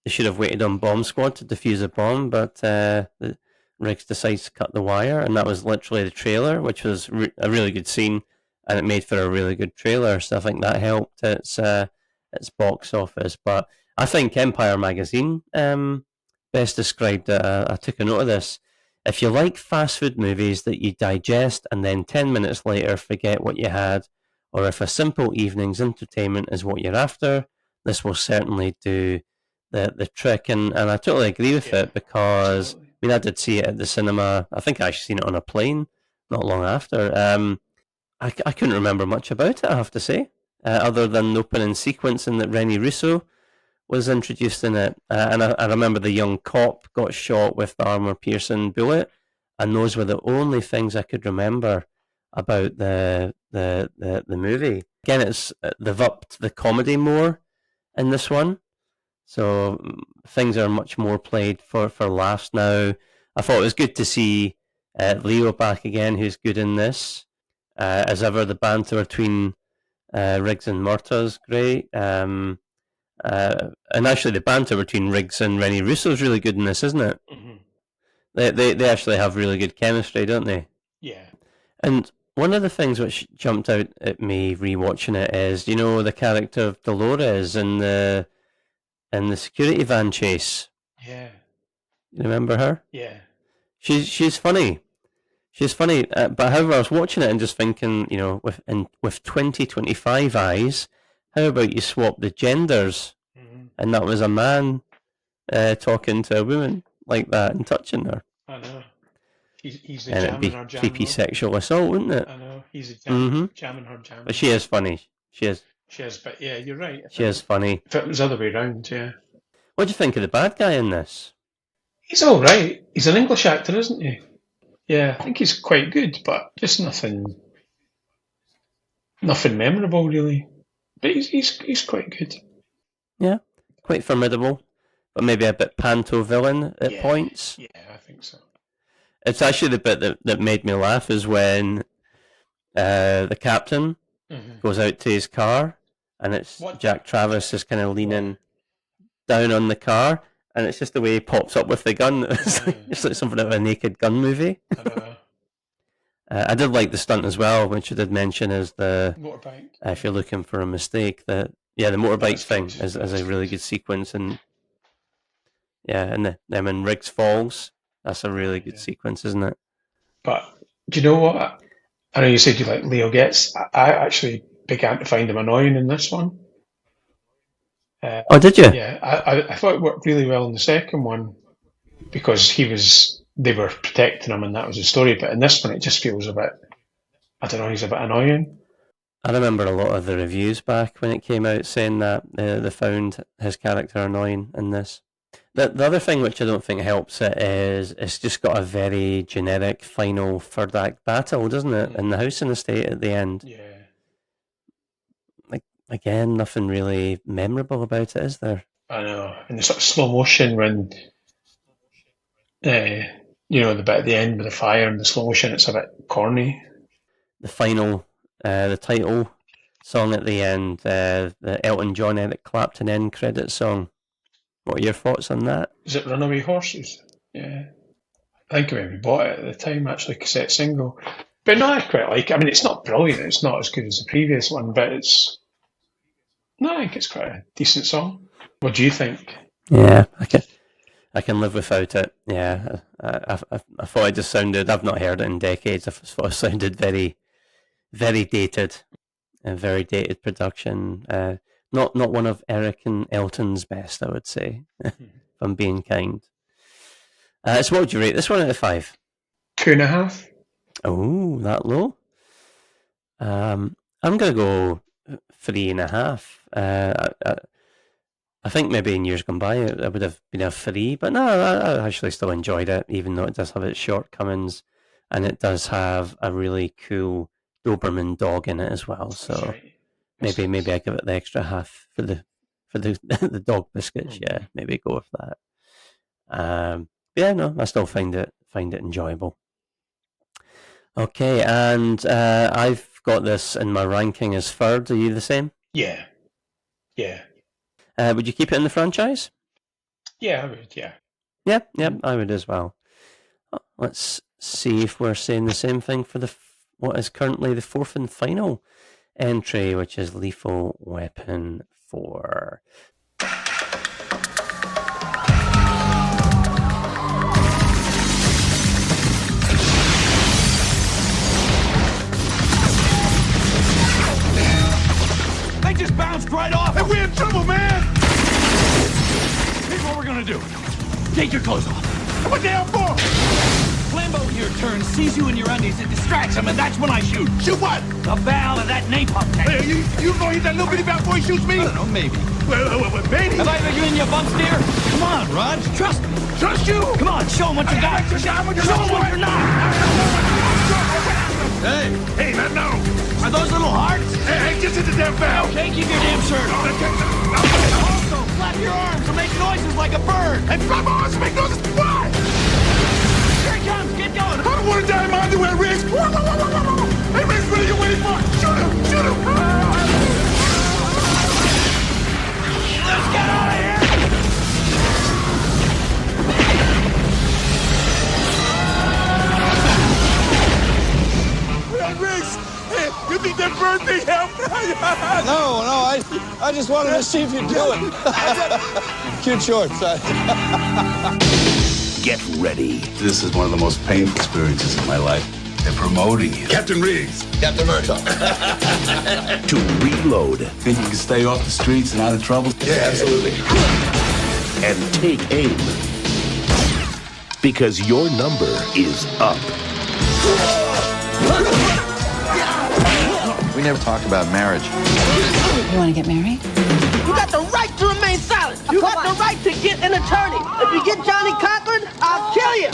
they should have waited on Bomb Squad to defuse a bomb, but Riggs decides to cut the wire, and that was literally the trailer, which was a really good scene, and it made for a really good trailer, so I think that helped its box office. But I think Empire Magazine best described it. I took a note of this. If you like fast food movies that you digest and then 10 minutes later forget what you had, or if a simple evening's entertainment is what you're after, this will certainly do the trick. And I totally agree with it, because I did see it at the cinema. I think I actually seen it on a plane not long after. I couldn't remember much about it, I have to say, other than the opening sequence and that Rennie Russo was introduced in it. And I remember the young cop got shot with the armor-piercing bullet, and those were the only things I could remember about the movie. Again, they've upped the comedy more in this one, so things are much more played for laughs now. I thought it was good to see Leo back again, who's good in this. As ever, the banter between Riggs and Murtaugh's great. And actually, the banter between Riggs and Rennie Russo is really good in this, isn't it? Mm-hmm. They actually have really good chemistry, don't they? Yeah. And one of the things which jumped out at me rewatching it is, the character of Dolores in the security van chase. Yeah. You remember her? Yeah. She's funny. She's funny. But however, I was watching it and just thinking, with 2025 eyes, how about you swap the genders? Mm-hmm. And that was a man talking to a woman like that and touching her. I know. He's the and jamming it'd her be jam. creepy sexual assault, wouldn't it? I know. He's a jamming her jam. But she is funny. She is. She is, but yeah, you're right. She is funny. If it was the other way around, yeah. What do you think of the bad guy in this? He's all right. He's an English actor, isn't he? Yeah, I think he's quite good, but just nothing memorable, really. But he's quite good. Yeah, quite formidable, but maybe a bit panto villain at points. Yeah, I think so. It's actually the bit that made me laugh is when the captain goes out to his car, and it's Jack Travis is kind of leaning down on the car, and it's just the way he pops up with the gun. It's like something out of a Naked Gun movie. I did like the stunt as well, which I did mention is the motorbike. If you're looking for a mistake, the motorbike thing is a really good sequence, and them in Riggs Falls, that's a really good sequence, isn't it? But do you know what? I know you said you like Leo Getz. I actually began to find him annoying in this one. Oh, did you? Yeah, I thought it worked really well in the second one because they were protecting him and that was the story. But in this one, it just feels a bit, I don't know, he's a bit annoying. I remember a lot of the reviews back when it came out saying that they found his character annoying in this. The other thing which I don't think helps it is it's just got a very generic final third act battle, doesn't it? In the house and estate at the end. Yeah. Like, again, nothing really memorable about it, is there? I know. And the sort of slow motion when, the bit at the end with the fire and the slow motion, it's a bit corny. The final, the title song at the end, the Elton John, Eric Clapton end credit song. What are your thoughts on that? Is it Runaway Horses? Yeah. I think we bought it at the time, actually, cassette single. But no, I quite like it. I mean, it's not brilliant. It's not as good as the previous one, but I think it's quite a decent song. What do you think? Yeah, I can live without it. Yeah, I thought it just sounded, I've not heard it in decades. I thought it sounded very, very dated. A very dated production. Not one of Eric and Elton's best, I would say, if I'm being kind. So what would you rate this one out of 5? 2.5. Oh, that low? I'm going to go 3.5. I think maybe in years gone by it would have been a 3, but no, I actually still enjoyed it, even though it does have its shortcomings, and it does have a really cool Doberman dog in it as well. So maybe I give it the extra half for the the dog biscuits. Yeah, maybe go with that. Yeah, no, I still find it enjoyable. Okay, and I've got this in my ranking as third. Are you the same? Yeah. Would you keep it in the franchise? Yeah, I would, yeah. Yeah, I would as well. Let's see if we're saying the same thing for what is currently the fourth and final entry, which is Lethal Weapon 4. They just bounced right off. And we're in trouble, man. Here's what we're gonna do. Take your clothes off. What the hell for? Flambeau here turns, sees you in your undies, and distracts him, and that's when I shoot. Shoot what? The valve of that napalm tank. Hey, you gonna hit that little bitty valve before he shoots me? I don't know, maybe. Well, maybe. Have I ever given you a bump steer? Come on, Raj, trust me. Trust you? Come on, show him what you got. Show him what you're not. Hey, man, no. Are those little hearts? Hey, just hit the damn valve. Okay, keep your damn shirt on. Also, flap your arms and make noises like a bird. And flap my arms and make noises? Why? Here he comes. Get going. I don't want to die in my underwear, Riggs. Hey, Riggs, what are you waiting for? Shoot him. Shoot him. Let's get out of here. Riggs, hey, you think that bird thing helped? No, I just wanted to see if you'd do it. Cute shorts. Get ready This is one of the most painful experiences of my life. They're promoting you. Captain Riggs. Captain Murtaugh. to reload Think you can stay off the streets and out of trouble? Yeah, absolutely. and take aim. Because your number is up. We never talked about marriage. You want to get married? You got the right to remain silent. You got the right to get an attorney. If you get Johnny Cochran, I'll kill you.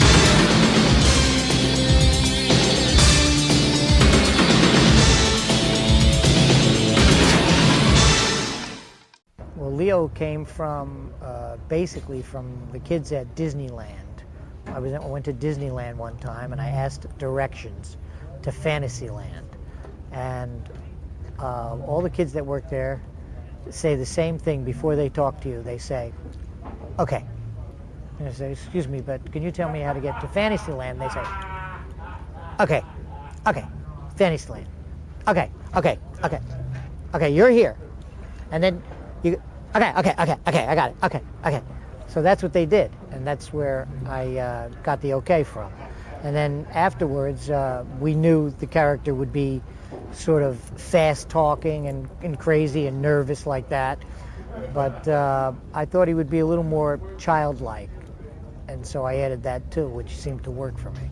Well, Leo came from, basically from the kids at Disneyland. I went to Disneyland one time and I asked directions to Fantasyland. And all the kids that work there say the same thing before they talk to you. They say, okay. And I say, excuse me, but can you tell me how to get to Fantasyland? They say, okay, Fantasyland. Okay, you're here. And then you, okay, I got it, okay. So that's what they did, and that's where I got the okay from. And then afterwards, we knew the character would be sort of fast talking and crazy and nervous like that. But I thought he would be a little more childlike. And so I added that too, which seemed to work for me.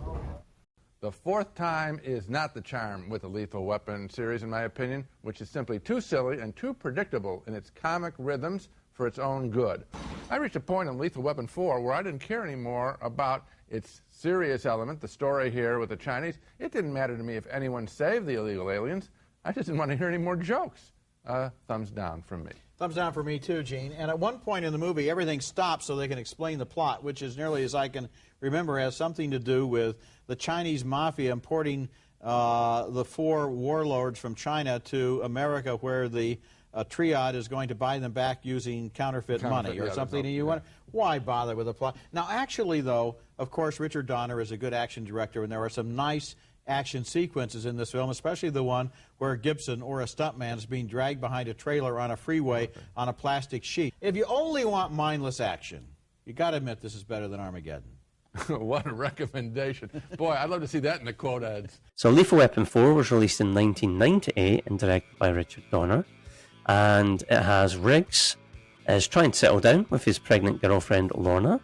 The fourth time is not the charm with the Lethal Weapon series, in my opinion, which is simply too silly and too predictable in its comic rhythms for its own good. I reached a point in Lethal Weapon 4 where I didn't care anymore about its serious element, the story here with the Chinese. It didn't matter to me if anyone saved the illegal aliens. I just didn't want to hear any more jokes. Thumbs down from me. Thumbs down for me too, Gene. And at one point in the movie, everything stops so they can explain the plot, which is nearly as I can remember has something to do with the Chinese mafia importing the 4 warlords from China to America, where the triad is going to buy them back using counterfeit money or something. And you wonder, why bother with a plot? Now, actually, though, of course, Richard Donner is a good action director, and there are some nice action sequences in this film, especially the one where Gibson or a stuntman is being dragged behind a trailer on a freeway on a plastic sheet. If you only want mindless action, you got to admit this is better than Armageddon. What a recommendation. Boy, I'd love to see that in the quote ads. So Lethal Weapon 4 was released in 1998 and directed by Richard Donner. And it has Riggs is trying to settle down with his pregnant girlfriend Lorna,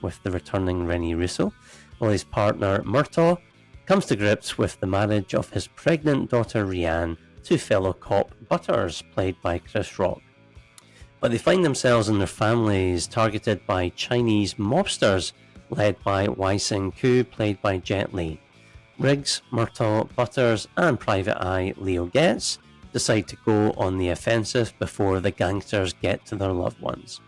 with the returning Rennie Russo, while his partner Murtaugh comes to grips with the marriage of his pregnant daughter Rianne to fellow cop Butters, played by Chris Rock. but they find themselves and their families targeted by Chinese mobsters led by Wai Sing Koo, played by Jet Li. Riggs, Murtaugh, Butters, and Private Eye Leo Getz decide to go on the offensive before the gangsters get to their loved ones.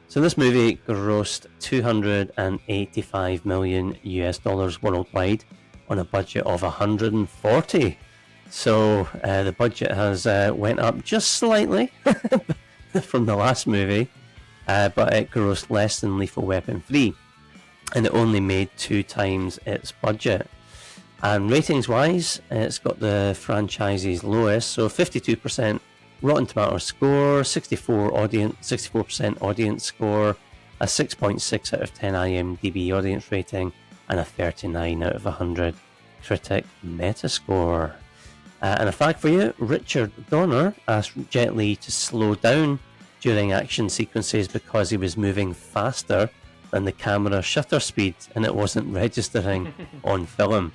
So this movie grossed $285 million worldwide on a budget of 140. So the budget has went up just slightly from the last movie, but it grossed less than Lethal Weapon 3, and it only made 2 times its budget. And ratings-wise, it's got the franchise's lowest, so 52% Rotten Tomatoes score, 64% audience score, a 6.6 out of 10 IMDb audience rating, and a 39 out of 100 critic Metascore. And a fact for you, Richard Donner asked Jet Li to slow down during action sequences because he was moving faster than the camera shutter speed and it wasn't registering on film.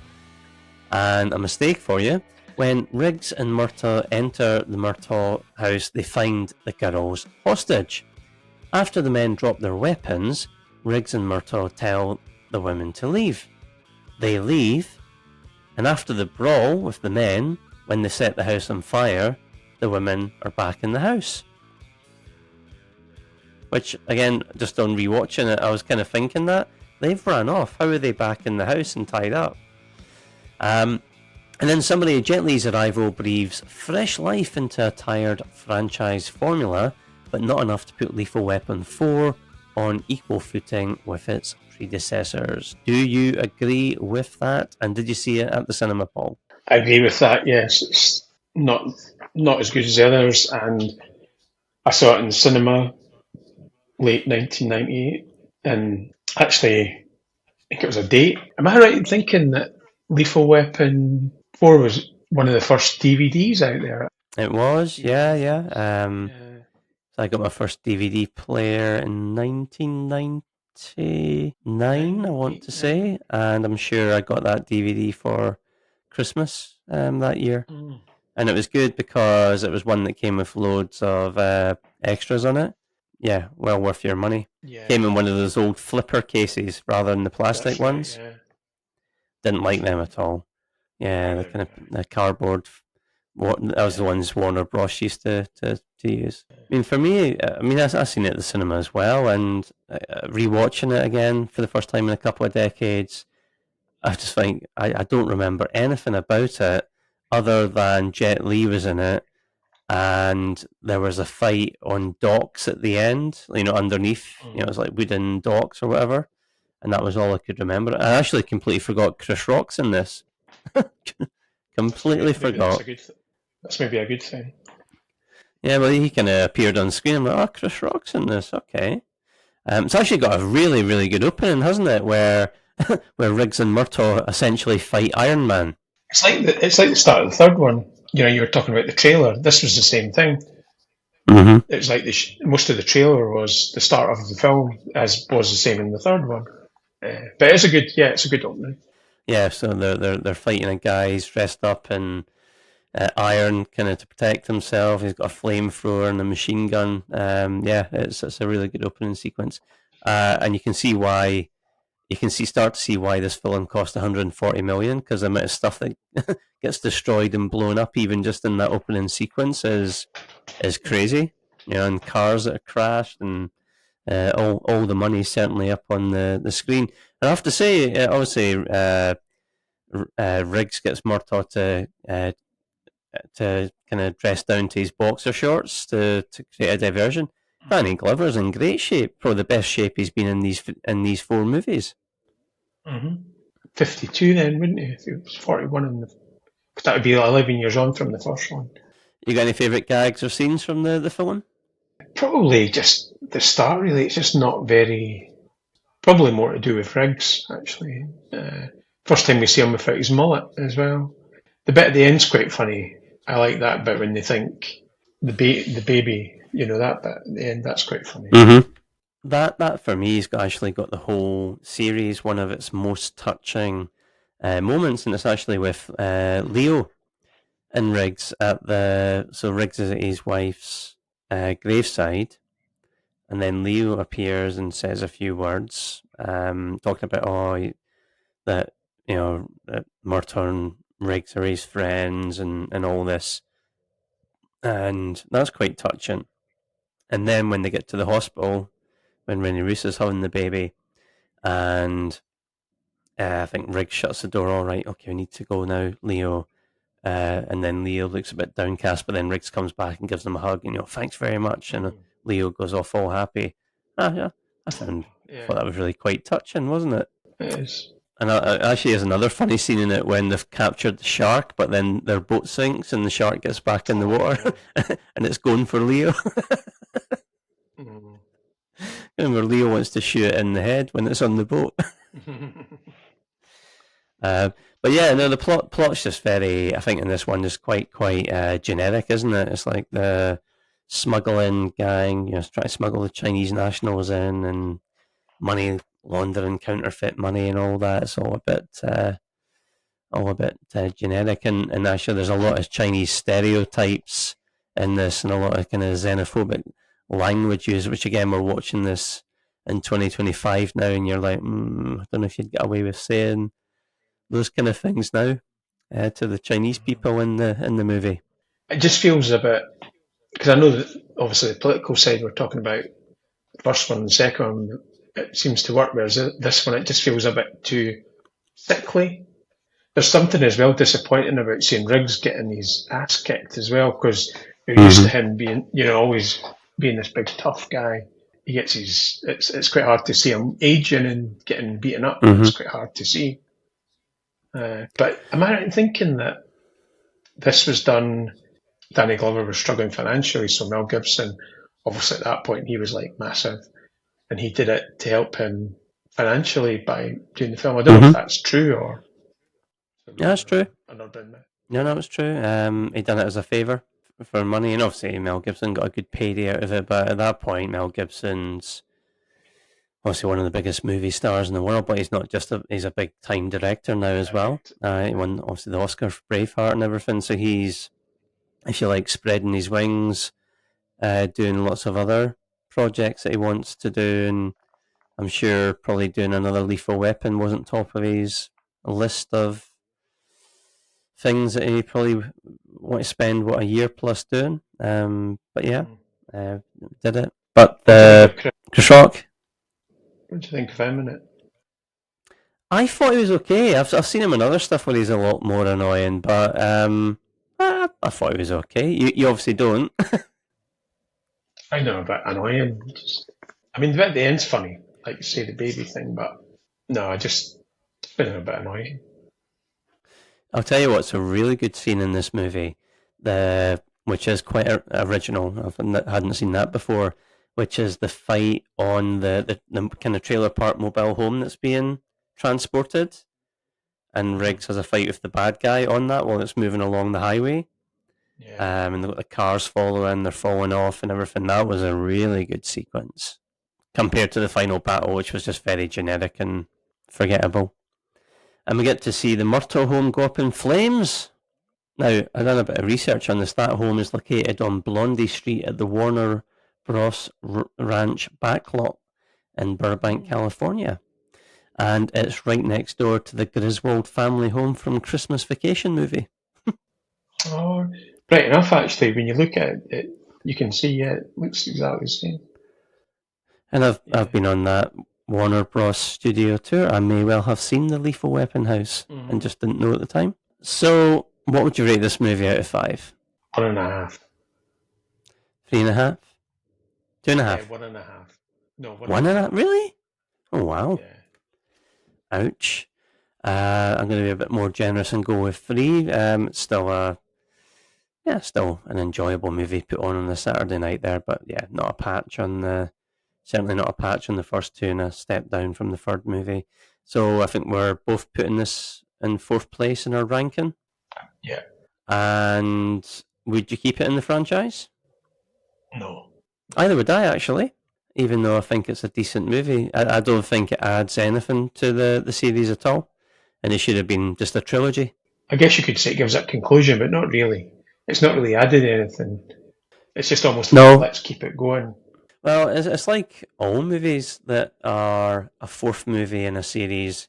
And a mistake for you, when Riggs and Murtaugh enter the Murtaugh house, they find the girls hostage. After the men drop their weapons, Riggs and Murtaugh tell the women to leave. They leave, and after the brawl with the men, when they set the house on fire, the women are back in the house. Which, again, just on rewatching it, I was kind of thinking that. They've ran off. How are they back in the house and tied up? And then somebody, Jet Li's arrival breathes fresh life into a tired franchise formula, but not enough to put Lethal Weapon 4 on equal footing with its predecessors. Do you agree with that? And did you see it at the cinema, Paul? I agree with that, yes. It's not as good as the others, and I saw it in the cinema late 1998, and actually, I think it was a date. Am I right in thinking that Lethal Weapon 4 was one of the first DVDs out there? It was, yeah. So I got my first DVD player in 1999, I want to say, and I'm sure I got that DVD for Christmas that year. And it was good because it was one that came with loads of extras on it. Yeah, well worth your money. Yeah. Came in one of those old flipper cases rather than the plastic ones. Yeah. Didn't like them at all. Yeah, the kind of the cardboard. That was the ones Warner Bros. Used to use. I mean, for me, I've seen it at the cinema as well, and rewatching it again for the first time in a couple of decades, I just think I don't remember anything about it other than Jet Li was in it, and there was a fight on docks at the end, underneath, it was like wooden docks or whatever, and that was all I could remember. I actually completely forgot Chris Rock's in this. Completely forgot. That's maybe a good thing. Yeah, well, he kind of appeared on screen. I'm like, Chris Rock's in this, okay. It's actually got a really, really good opening, hasn't it? Where Riggs and Murtaugh essentially fight Iron Man. It's like the start of the third one. You were talking about the trailer. This was the same thing. Mm-hmm. It was like most of the trailer was the start of the film, as was the same in the third one. But it's a good opening. Yeah, so they're fighting a guy. He's dressed up in iron, kind of to protect himself. He's got a flamethrower and a machine gun. It's a really good opening sequence, and you can start to see why this film cost 140 million, because the amount of stuff that gets destroyed and blown up, even just in that opening sequence, is crazy. And cars that are crashed, and all the money is certainly up on the screen. And I have to say, obviously, Riggs gets Murtaugh to kind of dress down to his boxer shorts to create a diversion. Danny Glover's in great shape, probably the best shape he's been in these 4 movies. 52 then, wouldn't he? If he was 41 that would be 11 years on from the first one. You got any favourite gags or scenes from the film? Probably just the start, really. It's just not very... Probably more to do with Riggs, actually. First time we see him without his mullet as well. The bit at the end's quite funny. I like that bit when they think the baby, that bit at the end, that's quite funny. Mm-hmm. That for me has actually got the whole series one of its most touching moments, and it's actually with Leo and Riggs Riggs is at his wife's graveside, and then Leo appears and says a few words, talking about that that Murtaugh and Riggs are his friends and all this, and that's quite touching. And then when they get to the hospital, when Rennie Russo's having the baby, and I think Riggs shuts the door. All right, okay, we need to go now, Leo. And then Leo looks a bit downcast, but then Riggs comes back and gives him a hug, and thanks very much. And Leo goes off all happy. Yeah, I thought that was really quite touching, wasn't it? It is. And actually, there's another funny scene in it when they've captured the shark, but then their boat sinks and the shark gets back in the water, and it's going for Leo. And where Leo wants to shoot it in the head when it's on the boat. But yeah, no, the plot's just very, I think in this one, just quite generic, isn't it? It's like the smuggling gang, trying to smuggle the Chinese nationals in, and money laundering, counterfeit money, and all that. It's all a bit generic, and actually, there's a lot of Chinese stereotypes in this, and a lot of kind of xenophobic language use. Which again, we're watching this in 2025 now, and you're like, I don't know if you'd get away with saying those kind of things now to the Chinese people in the movie. It just feels a bit, because I know that obviously the political side we're talking about, the first one and the second one, it seems to work, whereas this one, it just feels a bit too sickly. There's something as well disappointing about seeing Riggs getting his ass kicked as well, because you're used to him being, always being this big tough guy. He gets it's quite hard to see him aging and getting beaten up. It's quite hard to see. But am I right in thinking that this was done, Danny Glover was struggling financially, so Mel Gibson, obviously at that point, he was like massive, and he did it to help him financially by doing the film. I don't know if that's true or... Yeah, that's true. I've not done that. No, it's true. He done it as a favour for money, and obviously Mel Gibson got a good payday out of it, but at that point, Mel Gibson's obviously one of the biggest movie stars in the world, but he's not just he's a big time director now as well. He won obviously the Oscar for Braveheart and everything, so he's, if you like, spreading his wings, doing lots of other projects that he wants to do, and I'm sure probably doing another Lethal Weapon wasn't top of his list of things that he probably want to spend a year plus doing. But yeah, did it. But Chris Rock. What do you think of him in it? I thought he was okay. I've seen him in other stuff where he's a lot more annoying, but I thought he was okay. You obviously don't. I know, a bit annoying. I mean, the bit at the end's funny, like you say, the baby thing, but no, I just find him a bit annoying. I'll tell you what's a really good scene in this movie, which is quite original. I hadn't seen that before, which is the fight on the kind of trailer park mobile home that's being transported. And Riggs has a fight with the bad guy on that while it's moving along the highway. Yeah. And the cars following, they're falling off and everything. That was a really good sequence compared to the final battle, which was just very generic and forgettable. And we get to see the Murtaugh home go up in flames. Now, I've done a bit of research on this. That home is located on Blondie Street at the Warner Bros. Ranch backlot in Burbank, California. And it's right next door to the Griswold family home from Christmas Vacation movie. Oh, right enough, actually. When you look at it, you can see it looks exactly the same. And I've been on that Warner Bros. Studio tour. I may well have seen the Lethal Weapon house and just didn't know at the time. So, what would you rate this movie out of 5? 1.5. 3.5? 2.5? Yeah, 1.5. No, 1.5. Really? Oh wow. Yeah. Ouch. I'm going to be a bit more generous and go with 3. It's still an enjoyable movie put on a Saturday night there, but yeah, not a patch on the. Certainly not a patch on the first 2 and a step down from the third movie. So I think we're both putting this in 4th place in our ranking. Yeah. And would you keep it in the franchise? No. Either would I, actually. Even though I think it's a decent movie. I don't think it adds anything to the series at all. And it should have been just a trilogy. I guess you could say it gives it a conclusion, but not really. It's not really added anything. It's just almost No. like, let's keep it going. Well, it's like all movies that are a fourth movie in a series,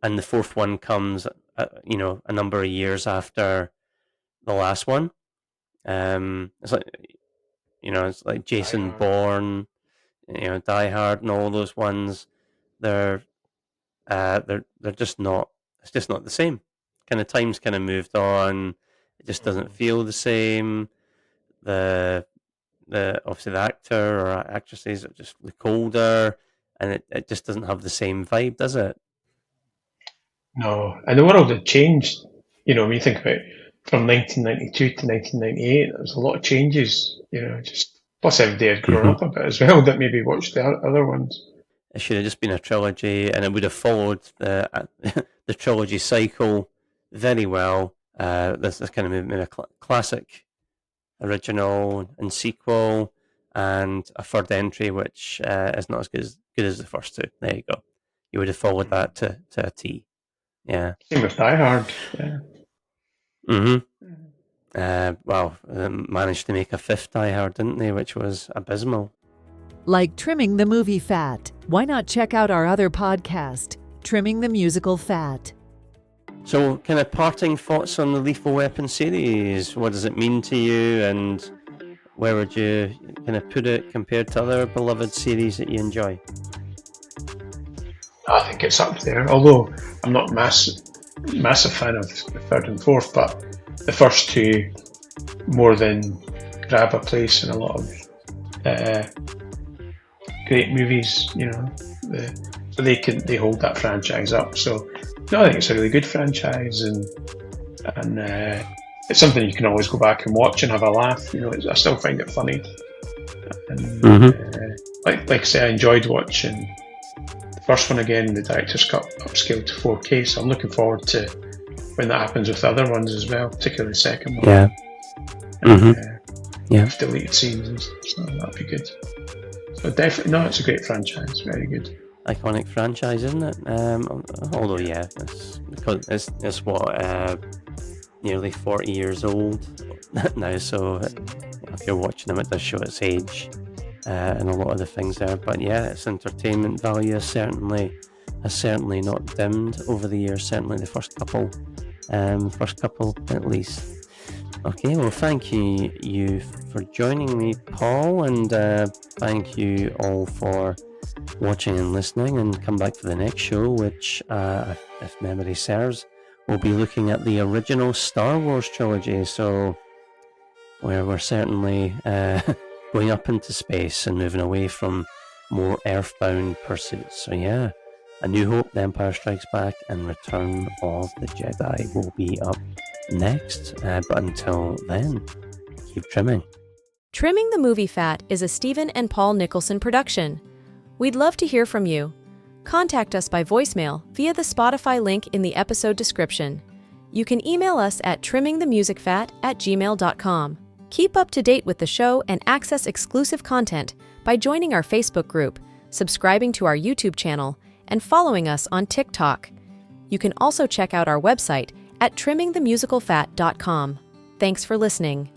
and the fourth one comes, a number of years after the last one. It's like Jason Bourne, Die Hard, and all those ones. They're just not. It's just not the same. Kind of time's kind of moved on. It just doesn't feel the same. Obviously the actor or actresses just look older, and it just doesn't have the same vibe, does it? No, and the world had changed. When you think about it, from 1992 to 1998, there was a lot of changes. Just plus everybody had grown up a bit as well that maybe watched the other ones. It should have just been a trilogy, and it would have followed the the trilogy cycle very well. This kind of maybe a classic, original, and sequel, and a third entry, which is not as good as the first two. There you go. You would have followed that to a T. Yeah. Same with Die Hard. Yeah. They managed to make a fifth Die Hard, didn't they? Which was abysmal. Like Trimming the Movie Fat, why not check out our other podcast, Trimming the Musical Fat? So, kind of parting thoughts on the Lethal Weapon series. What does it mean to you, and where would you kind of put it compared to other beloved series that you enjoy? I think it's up there, although I'm not massive fan of the third and fourth, but the first two more than grab a place in a lot of great movies, so they hold that franchise up. So no, I think it's a really good franchise, and it's something you can always go back and watch and have a laugh. I still find it funny, and like I say, I enjoyed watching the first one again. The director's cut upscaled to 4K, so I'm looking forward to when that happens with the other ones as well, particularly the second one. Yeah. With deleted scenes and stuff, so that'd be good. So definitely, no, it's a great franchise, very good. Iconic franchise, isn't it? Although, yeah, it's what, nearly 40 years old now, so if you're watching them, it does show its age and a lot of the things there. But yeah, its entertainment value has certainly not dimmed over the years. Certainly the first couple at least. Okay, well, thank you for joining me, Paul, and thank you all for watching and listening, and come back for the next show, which, if memory serves, we'll be looking at the original Star Wars trilogy. So we're certainly going up into space and moving away from more earthbound pursuits. So yeah, A New Hope, The Empire Strikes Back, and Return of the Jedi will be up next. But until then, keep trimming. Trimming the Movie Fat is a Stephen and Paul Nicholson production. We'd love to hear from you. Contact us by voicemail via the Spotify link in the episode description. You can email us at trimmingthemusicfat@gmail.com. Keep up to date with the show and access exclusive content by joining our Facebook group, subscribing to our YouTube channel, and following us on TikTok. You can also check out our website at trimmingthemusicalfat.com. Thanks for listening.